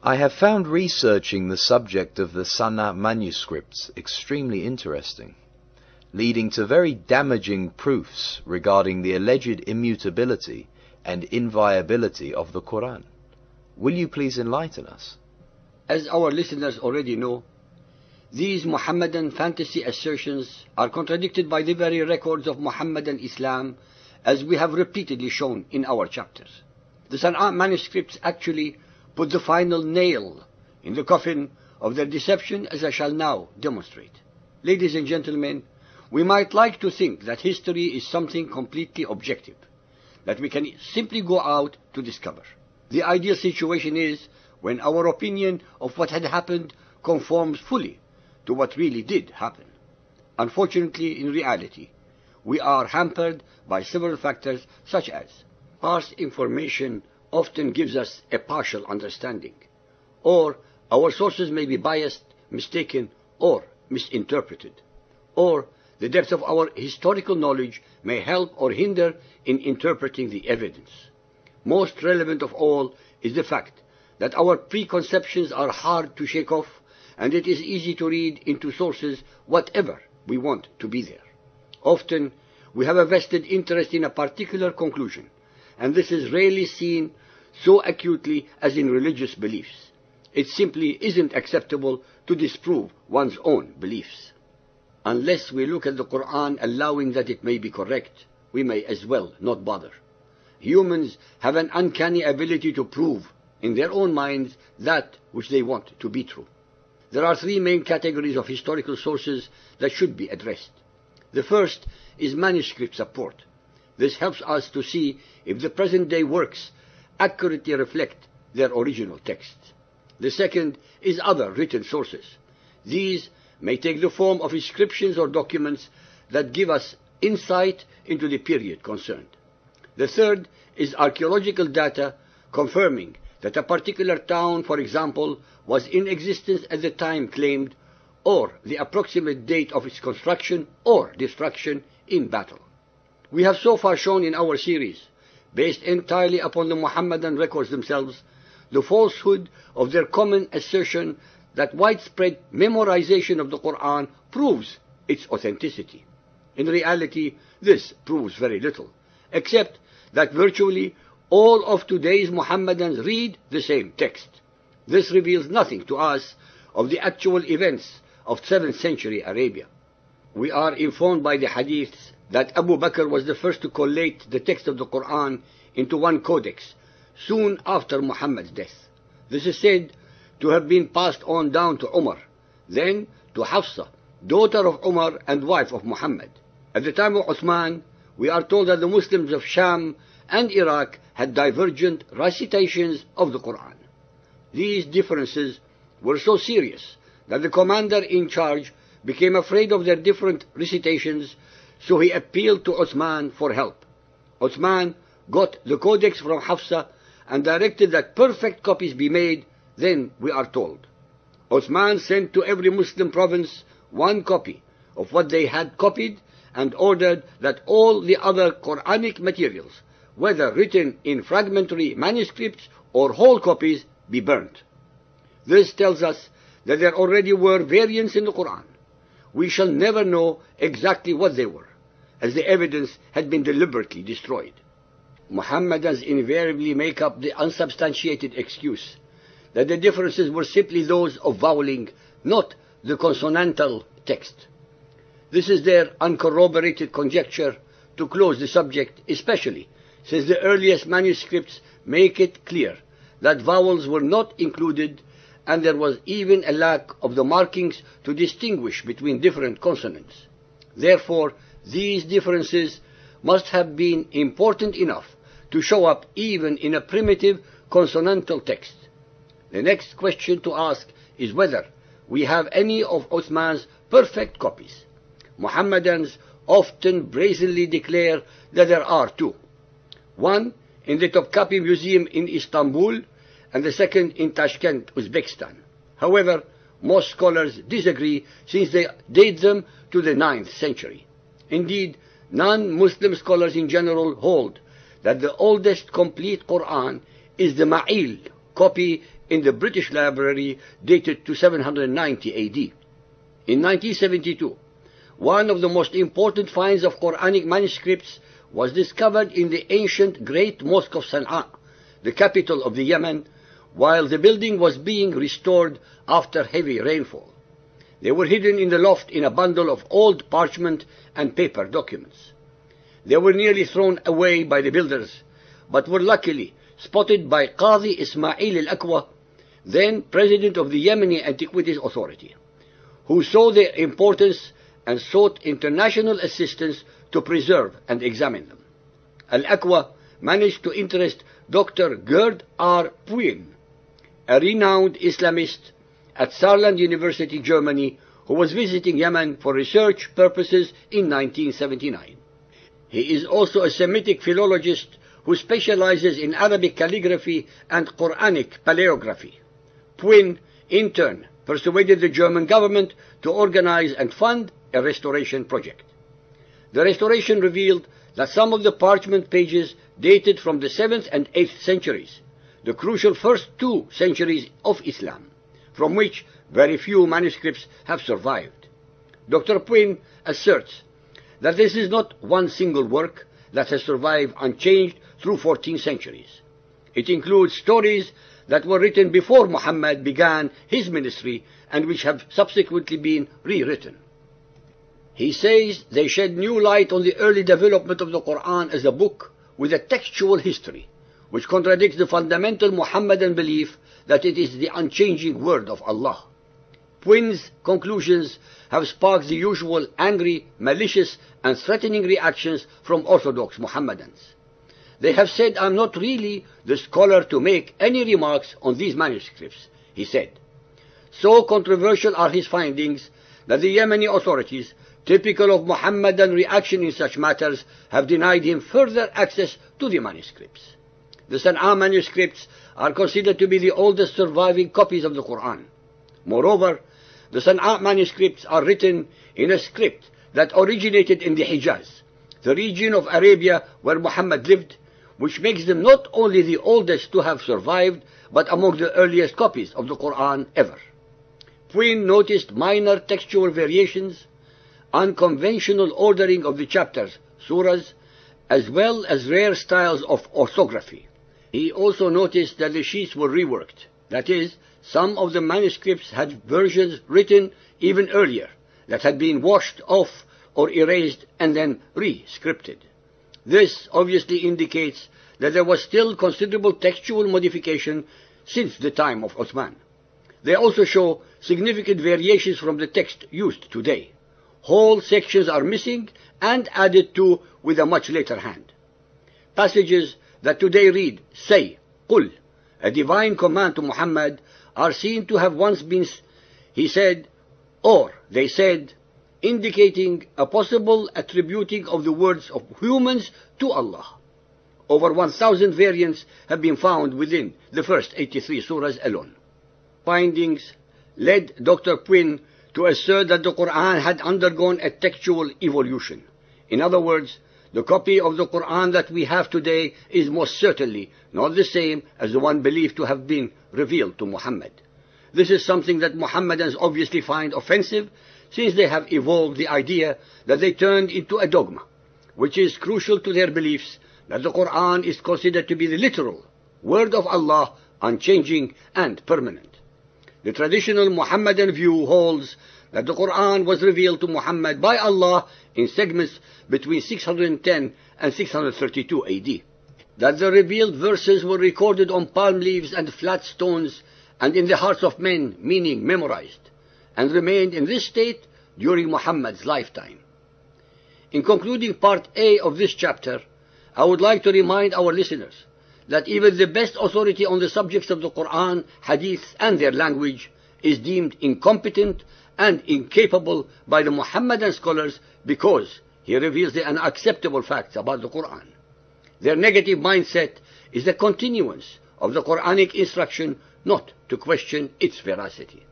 I have found researching the subject of the Sana Manuscripts extremely interesting, leading to very damaging proofs regarding the alleged immutability and inviolability of the Quran. Will you please enlighten us? As our listeners already know, these Muhammadan fantasy assertions are contradicted by the very records of Muhammadan Islam, as we have repeatedly shown in our chapters. The Sana manuscripts actually put the final nail in the coffin of their deception, as I shall now demonstrate. Ladies and gentlemen, we might like to think that history is something completely objective, that we can simply go out to discover. The ideal situation is when our opinion of what had happened conforms fully to what really did happen. Unfortunately, in reality, we are hampered by several factors, such as past information often gives us a partial understanding, or our sources may be biased, mistaken, or misinterpreted, or the depth of our historical knowledge may help or hinder in interpreting the evidence. Most relevant of all is the fact that our preconceptions are hard to shake off, and it is easy to read into sources whatever we want to be there. Often, we have a vested interest in a particular conclusion, and this is rarely seen so acutely as in religious beliefs. It simply isn't acceptable to disprove one's own beliefs. Unless we look at the Quran allowing that it may be correct, we may as well not bother. Humans have an uncanny ability to prove in their own minds that which they want to be true. There are three main categories of historical sources that should be addressed. The first is manuscript support. This helps us to see if the present-day works accurately reflect their original texts. The second is other written sources. These may take the form of inscriptions or documents that give us insight into the period concerned. The third is archaeological data confirming that a particular town, for example, was in existence at the time claimed, or the approximate date of its construction or destruction in battle. We have so far shown in our series, based entirely upon the Muhammadan records themselves, the falsehood of their common assertion that widespread memorization of the Quran proves its authenticity. In reality, this proves very little, except that virtually all of today's Muhammadans read the same text. This reveals nothing to us of the actual events of 7th century Arabia. We are informed by the hadiths that Abu Bakr was the first to collate the text of the Quran into one codex soon after Muhammad's death. This is said to have been passed on down to Umar, then to Hafsa, daughter of Umar and wife of Muhammad. At the time of Uthman, we are told that the Muslims of Sham and Iraq had divergent recitations of the Quran. These differences were so serious that the commander in charge became afraid of their different recitations, so he appealed to Uthman for help. Uthman got the codex from Hafsa and directed that perfect copies be made. Then, we are told, Uthman sent to every Muslim province one copy of what they had copied and ordered that all the other Quranic materials, whether written in fragmentary manuscripts or whole copies, be burnt. This tells us that there already were variants in the Quran. We shall never know exactly what they were, as the evidence had been deliberately destroyed. Muhammadans invariably make up the unsubstantiated excuse that the differences were simply those of voweling, not the consonantal text. This is their uncorroborated conjecture to close the subject, especially since the earliest manuscripts make it clear that vowels were not included, and there was even a lack of the markings to distinguish between different consonants. Therefore, these differences must have been important enough to show up even in a primitive consonantal text. The next question to ask is whether we have any of Uthman's perfect copies. Muhammadans often brazenly declare that there are two. One in the Topkapi Museum in Istanbul, and the second in Tashkent, Uzbekistan. However, most scholars disagree since they date them to the 9th century. Indeed, non-Muslim scholars in general hold that the oldest complete Quran is the Ma'il copy in the British Library dated to 790 AD. In 1972, one of the most important finds of Quranic manuscripts was discovered in the ancient Great Mosque of Sana'a, the capital of the Yemen, while the building was being restored after heavy rainfall. They were hidden in the loft in a bundle of old parchment and paper documents. They were nearly thrown away by the builders, but were luckily spotted by Qadi Ismail al-Aqwa, then president of the Yemeni Antiquities Authority, who saw their importance and sought international assistance to preserve and examine them. Al-Aqwa managed to interest Dr. Gerd R. Puyn, a renowned Islamist at Saarland University, Germany, who was visiting Yemen for research purposes in 1979. He is also a Semitic philologist who specializes in Arabic calligraphy and Quranic paleography. Puyn, in turn, persuaded the German government to organize and fund a restoration project. The restoration revealed that some of the parchment pages dated from the 7th and 8th centuries, the crucial first 2 centuries of Islam, from which very few manuscripts have survived. Dr. Puyn asserts that this is not one single work that has survived unchanged through 14 centuries. It includes stories that were written before Muhammad began his ministry and which have subsequently been rewritten. He says they shed new light on the early development of the Quran as a book with a textual history, which contradicts the fundamental Muhammadan belief that it is the unchanging word of Allah. Puyn's conclusions have sparked the usual angry, malicious and threatening reactions from Orthodox Mohammedans. They have said, "I'm not really the scholar to make any remarks on these manuscripts," he said. So controversial are his findings that the Yemeni authorities, typical of Mohammedan reaction in such matters, have denied him further access to the manuscripts. The Sana'a manuscripts are considered to be the oldest surviving copies of the Quran. Moreover, the Sana'a manuscripts are written in a script that originated in the Hijaz, the region of Arabia where Muhammad lived, which makes them not only the oldest to have survived, but among the earliest copies of the Quran ever. Puyn noticed minor textual variations, unconventional ordering of the chapters, surahs, as well as rare styles of orthography. He also noticed that the sheets were reworked. That is, some of the manuscripts had versions written even earlier that had been washed off or erased and then re-scripted. This obviously indicates that there was still considerable textual modification since the time of Uthman. They also show significant variations from the text used today. Whole sections are missing and added to with a much later hand. Passages that today read, "Say, Qul," a divine command to Muhammad, are seen to have once been, he said, or they said, indicating a possible attributing of the words of humans to Allah. Over 1,000 variants have been found within the first 83 surahs alone. Findings led Dr. Puyn to assert that the Quran had undergone a textual evolution. In other words, the copy of the Quran that we have today is most certainly not the same as the one believed to have been revealed to Muhammad. This is something that Mohammedans obviously find offensive, since they have evolved the idea that they turned into a dogma, which is crucial to their beliefs that the Quran is considered to be the literal word of Allah, unchanging and permanent. The traditional Mohammedan view holds that the Quran was revealed to Muhammad by Allah in segments between 610 and 632 AD. That the revealed verses were recorded on palm leaves and flat stones and in the hearts of men, meaning memorized, and remained in this state during Muhammad's lifetime. In concluding part A of this chapter, I would like to remind our listeners that even the best authority on the subjects of the Quran, Hadith and their language is deemed incompetent and incapable by the Muhammadan scholars because he reveals the unacceptable facts about the Quran. Their negative mindset is the continuance of the Quranic instruction not to question its veracity.